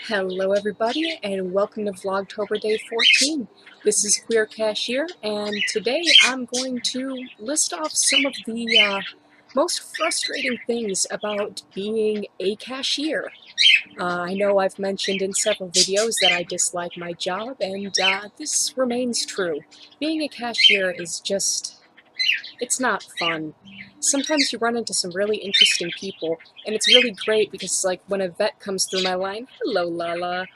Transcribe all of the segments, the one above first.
Hello everybody and welcome to Vlogtober Day 14. This is Queer Cashier and today I'm going to list off some of the most frustrating things about being a cashier. I know I've mentioned in several videos that I dislike my job and this remains true. Being a cashier is it's not fun. Sometimes you run into some really interesting people, and it's really great because, like, when a vet comes through my line, hello, Lala,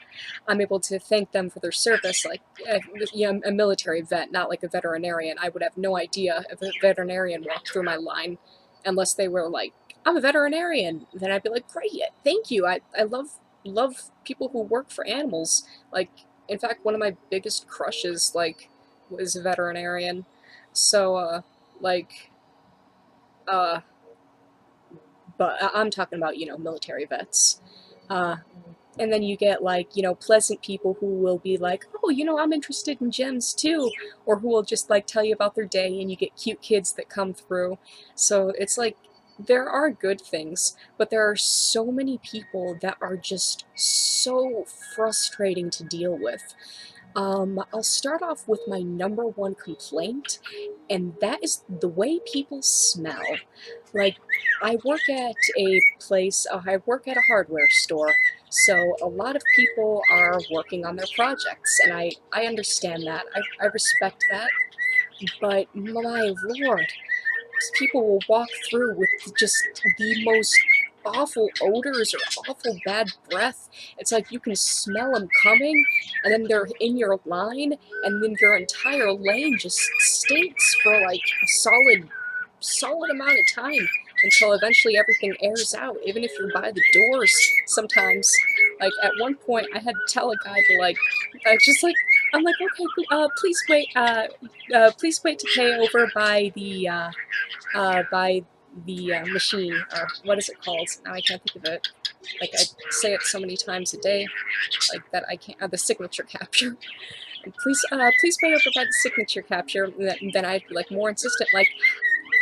I'm able to thank them for their service, like, a military vet, not like a veterinarian. I would have no idea if a veterinarian walked through my line unless they were like, I'm a veterinarian. Then I'd be like, great, thank you. I love people who work for animals. Like, in fact, one of my biggest crushes, like, was a veterinarian. So, like, uh, but I'm talking about, military vets. Uh, and then you get, like, pleasant people who will be like, oh, I'm interested in gems too, or who will just, like, tell you about their day, and you get cute kids that come through. So it's like, there are good things, but there are so many people that are just so frustrating to deal with. I'll start off with my number one complaint, and that is the way people smell. Like, I work at I work at a hardware store, so a lot of people are working on their projects, and I understand that. I respect that, but my lord, people will walk through with just the most awful odors or awful bad breath. It's like you can smell them coming, and then they're in your line, and then your entire lane just stinks for like a solid amount of time until eventually everything airs out, even if you're by the doors sometimes. Like, at one point, I had to tell a guy to, like, just like, I'm like, okay, please wait to pay over by the machine, or what is it called? Now I can't think of it. Like, I say it so many times a day, like, that I can't, the signature capture. And please wait over by the signature capture, and then I'd be, like, more insistent, like,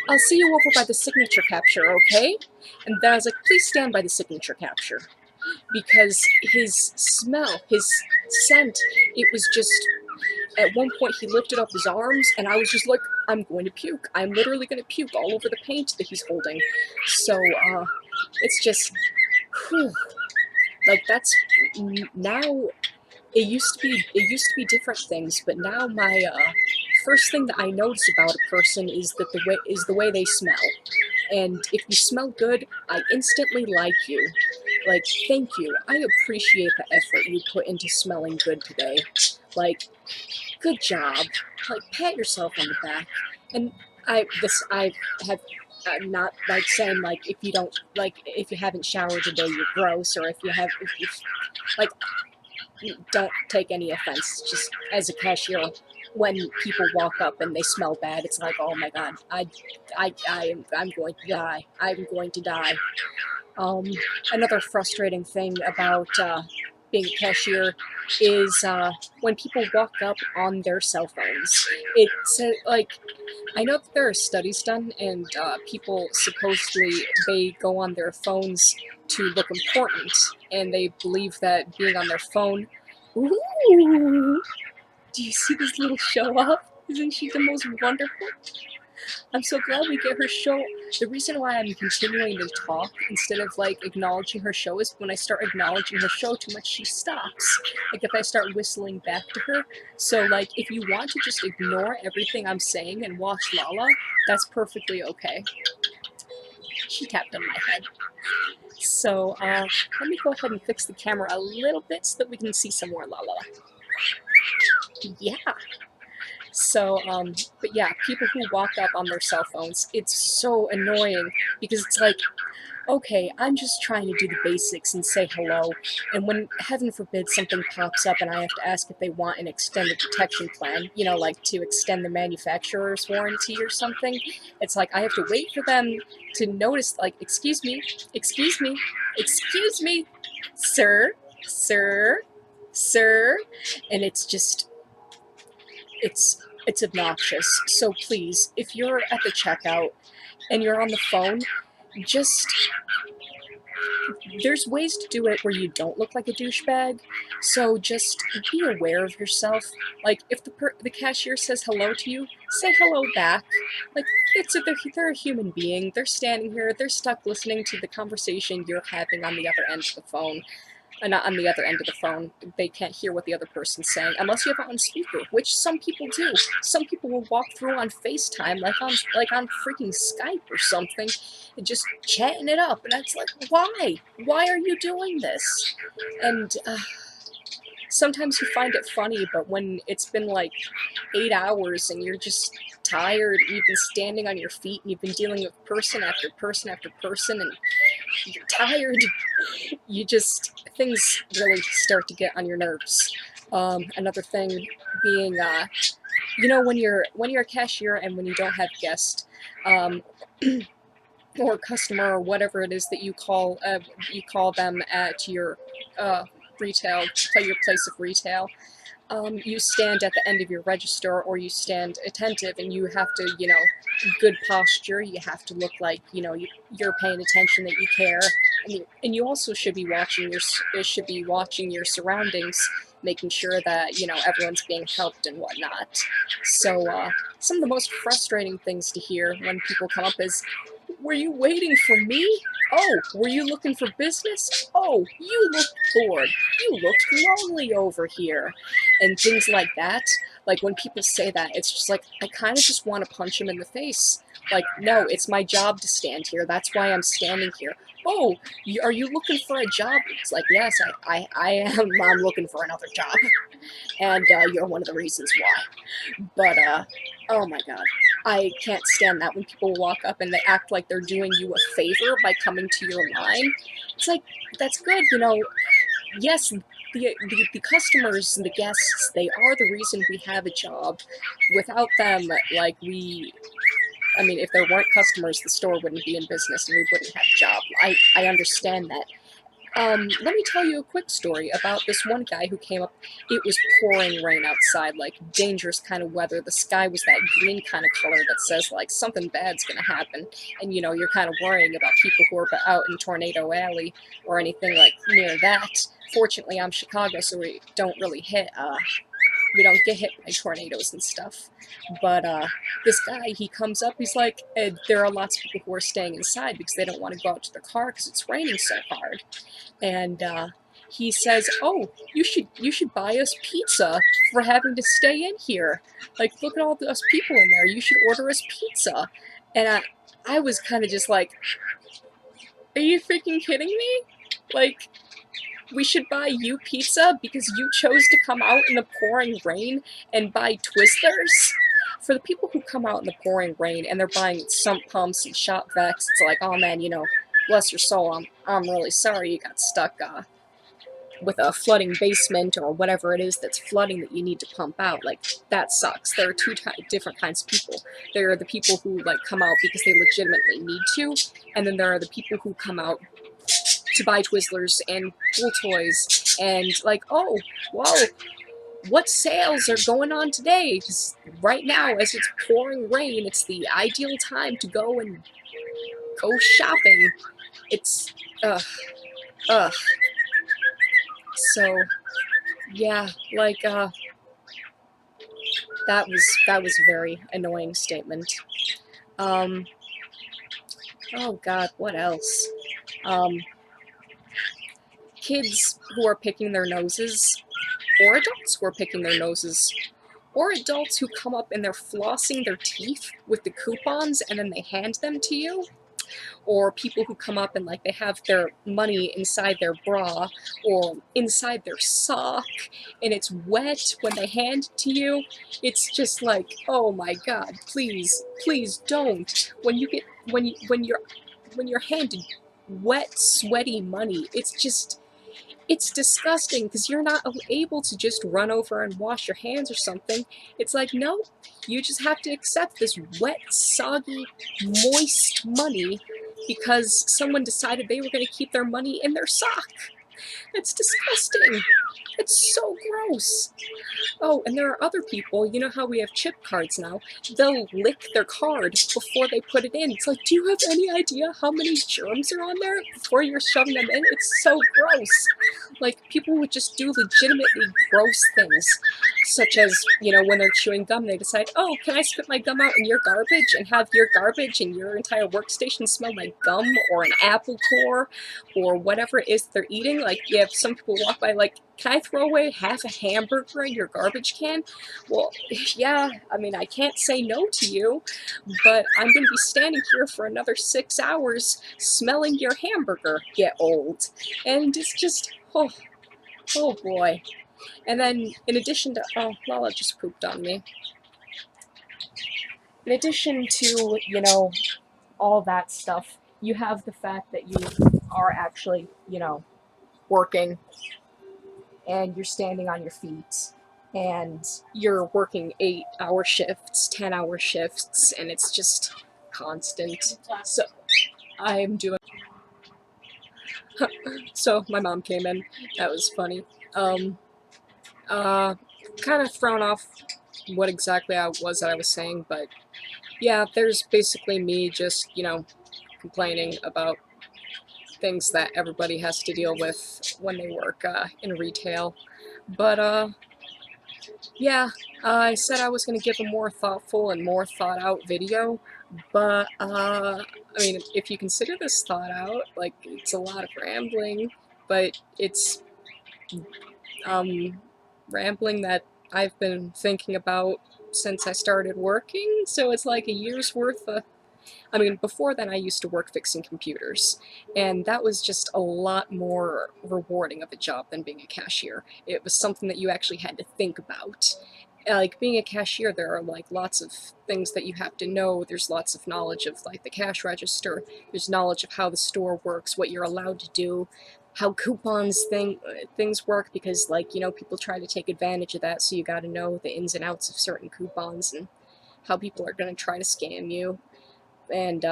I'll see you over by the signature capture, okay? And then I was like, please stand by the signature capture. Because his smell, his scent, it was just, at one point he lifted up his arms, and I was just like, I'm going to puke. I'm literally going to puke all over the paint that he's holding. So, it's just, whew. Like, that's, now, it used to be different things, but now my, first thing that I notice about a person is the way they smell. And if you smell good, I instantly like you. Like, thank you. I appreciate the effort you put into smelling good today. Like, good job. Like, pat yourself on the back. And I have, not like saying, like, if you don't, like, if you haven't showered today, you're gross, or if you have, like, don't take any offense. Just as a cashier, when people walk up and they smell bad, it's like, oh my god, I'm going to die. I'm going to die. Um, Another frustrating thing about being a cashier is when people walk up on their cell phones. It's like, I know that there are studies done, and people supposedly, they go on their phones to look important, and they believe that being on their phone. Ooh, do you see this little show off? Isn't she the most wonderful? I'm so glad we get her show. The reason why I'm continuing to talk instead of, like, acknowledging her show is when I start acknowledging her show too much, she stops. Like, if I start whistling back to her. So, like, if you want to just ignore everything I'm saying and watch Lala, that's perfectly okay. She tapped on my head. So, let me go ahead and fix the camera a little bit so that we can see some more Lala. Yeah. So, but yeah, people who walk up on their cell phones, it's so annoying, because it's like, okay, I'm just trying to do the basics and say hello, and when, heaven forbid, something pops up and I have to ask if they want an extended protection plan, like to extend the manufacturer's warranty or something, it's like I have to wait for them to notice, like, excuse me, excuse me, excuse me, sir, sir, sir, and it's just, it's obnoxious. So please, if you're at the checkout and you're on the phone, just there's ways to do it where you don't look like a douchebag, so just be aware of yourself. Like, if the cashier says hello to you, say hello back. Like, they're a human being, they're standing here, they're stuck listening to the conversation you're having on the other end of the phone. Not on the other end of the phone. They can't hear what the other person's saying unless you have it on speaker, which some people do. Some people will walk through on FaceTime, like on freaking Skype or something, and just chatting it up. And it's like, why? Why are you doing this? And sometimes you find it funny, but when it's been like 8 hours and you're just tired, you've been standing on your feet, and you've been dealing with person after person after person, and you're tired, things really start to get on your nerves. Another thing being, when you're a cashier and when you don't have guests, or customer or whatever it is that you call them at your your place of retail. You stand at the end of your register, or you stand attentive, and you have to, good posture. You have to look like, you're paying attention, that you care, and you also should be watching your surroundings, making sure that, everyone's being helped and whatnot. So, some of the most frustrating things to hear when people come up is, "Were you waiting for me? Oh, were you looking for business? Oh, you looked bored. You looked lonely over here." And things like that. Like, when people say that, it's just like, I kind of just want to punch them in the face. Like, no, it's my job to stand here. That's why I'm standing here. "Oh, are you looking for a job?" It's like, yes, I am. I'm looking for another job. And you're one of the reasons why. But, oh my god. I can't stand that when people walk up and they act like they're doing you a favor by coming to your line. It's like, that's good, yes, the customers and the guests, they are the reason we have a job. Without them, if there weren't customers, the store wouldn't be in business and we wouldn't have a job. I understand that. Let me tell you a quick story about this one guy who came up. It was pouring rain outside, like dangerous kind of weather. The sky was that green kind of color that says like something bad's gonna happen. And you're kind of worrying about people who are out in Tornado Alley or anything like near that. Fortunately, I'm Chicago, so we don't really get hit by tornadoes and stuff. But this guy, he comes up, he's like, there are lots of people who are staying inside because they don't want to go out to their car because it's raining so hard. And he says, "Oh, you should buy us pizza for having to stay in here. Like, look at all those people in there. You should order us pizza." And I was kind of just like, are you freaking kidding me? Like, we should buy you pizza because you chose to come out in the pouring rain and buy Twizzlers? For the people who come out in the pouring rain and they're buying sump pumps and shop vacs, it's like, oh man, bless your soul, I'm really sorry you got stuck with a flooding basement or whatever it is that's flooding that you need to pump out. Like, that sucks. There are two different kinds of people. There are the people who come out because they legitimately need to, and then there are the people who come out to buy Twizzlers and pool toys and oh, wow, what sales are going on today? Because right now, as it's pouring rain, it's the ideal time to go shopping. It's, ugh. So, yeah, that was a very annoying statement. Oh god, what else? Kids who are picking their noses, or adults who are picking their noses, or adults who come up and they're flossing their teeth with the coupons and then they hand them to you, or people who come up and they have their money inside their bra or inside their sock and it's wet when they hand it to you. It's just like, oh my god, please don't. When you're handed wet, sweaty money, it's disgusting because you're not able to just run over and wash your hands or something. It's like, no, you just have to accept this wet, soggy, moist money because someone decided they were going to keep their money in their sock. It's disgusting. It's so gross. Oh, and there are other people, you know how we have chip cards now? They'll lick their card before they put it in. It's like, do you have any idea how many germs are on there before you're shoving them in? It's so gross. Like, people would just do legitimately gross things, such as, you know, when they're chewing gum, they decide, oh, can I spit my gum out in your garbage and have your garbage and your entire workstation smell like gum or an apple core or whatever it is they're eating? Like, you have some people walk by like, can I throw away half a hamburger in your garbage can? Well, yeah, I mean, I can't say no to you, but I'm going to be standing here for another 6 hours smelling your hamburger get old. And it's just, oh boy. And then, in addition to, oh, Lala just pooped on me. In addition to, you know, all that stuff, you have the fact that you are actually, you know, working and you're standing on your feet and you're working 8-hour shifts, 10-hour shifts, and it's just constant. So I'm doing. So my mom came in. That was funny. Kind of thrown off what exactly I was saying, but yeah, there's basically me just, you know, complaining about things that everybody has to deal with when they work in retail. But yeah, I said I was going to give a more thoughtful and more thought out video, but I mean, if you consider this thought out, like, it's a lot of rambling, but it's rambling that I've been thinking about since I started working, so it's like a year's worth of. I mean, before then I used to work fixing computers, and that was just a lot more rewarding of a job than being a cashier. It was something that you actually had to think about. Like, being a cashier, there are like lots of things that you have to know. There's lots of knowledge of like the cash register. There's knowledge of how the store works, what you're allowed to do, how things work, because, like, you know, people try to take advantage of that, so you got to know the ins and outs of certain coupons and how people are going to try to scam you, and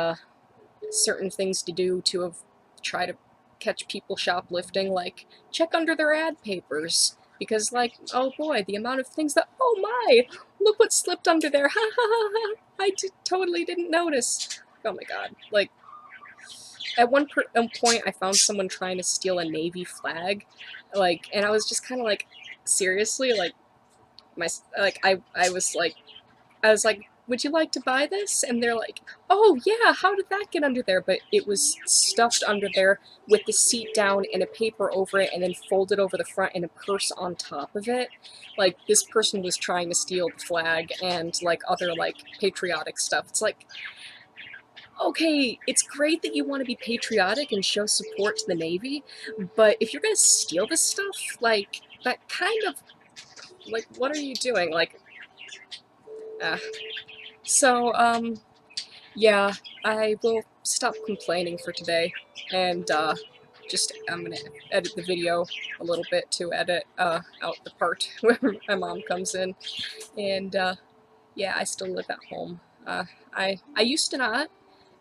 certain things to do to try to catch people shoplifting, like check under their ad papers, because, like, oh boy, the amount of things that, oh my, look what slipped under there, ha ha ha ha, I totally didn't notice. Oh my god, like, at one point I found someone trying to steal a Navy flag, like, and I was just kind of like, seriously, like, I was like, would you like to buy this? And they're like, oh yeah, how did that get under there? But it was stuffed under there with the seat down and a paper over it and then folded over the front and a purse on top of it. Like, this person was trying to steal the flag and like other like patriotic stuff. It's like, okay, it's great that you want to be patriotic and show support to the Navy, but if you're gonna steal this stuff, like, that kind of, like, what are you doing? Like, so, yeah, I will stop complaining for today, and, I'm gonna edit the video a little bit to edit, out the part where my mom comes in, and, yeah, I still live at home. I used to not,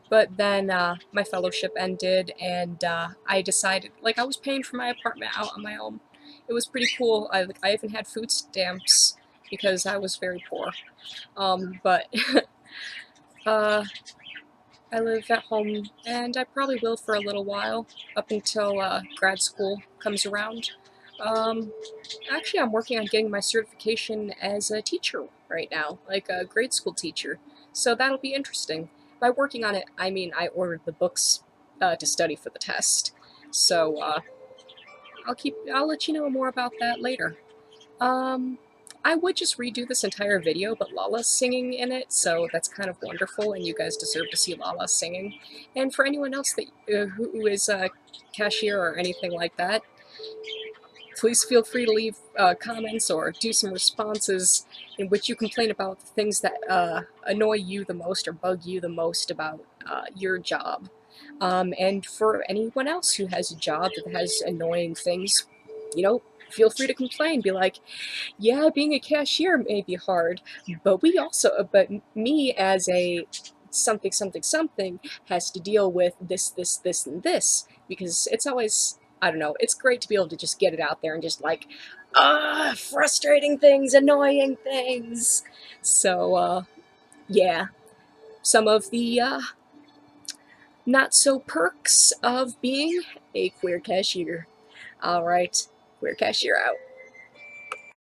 but then, my fellowship ended, and, I decided, like, I was paying for my apartment out on my own. It was pretty cool. I even had food stamps because I was very poor. But I live at home, and I probably will for a little while, up until grad school comes around. Actually, I'm working on getting my certification as a teacher right now, like a grade school teacher, so that'll be interesting. By working on it, I mean I ordered the books to study for the test, so I'll let you know more about that later. I would just redo this entire video, but Lala's singing in it, so that's kind of wonderful, and you guys deserve to see Lala singing. And for anyone else that who is a cashier or anything like that, please feel free to leave comments or do some responses in which you complain about the things that annoy you the most or bug you the most about your job. And for anyone else who has a job that has annoying things, you know, feel free to complain. Be like, yeah, being a cashier may be hard, but but me as a something something something has to deal with this, and this, because it's always I don't know, it's great to be able to just get it out there and just like, frustrating things, annoying things. So, yeah, some of the not so perks of being a queer cashier. Alright, queer cashier out.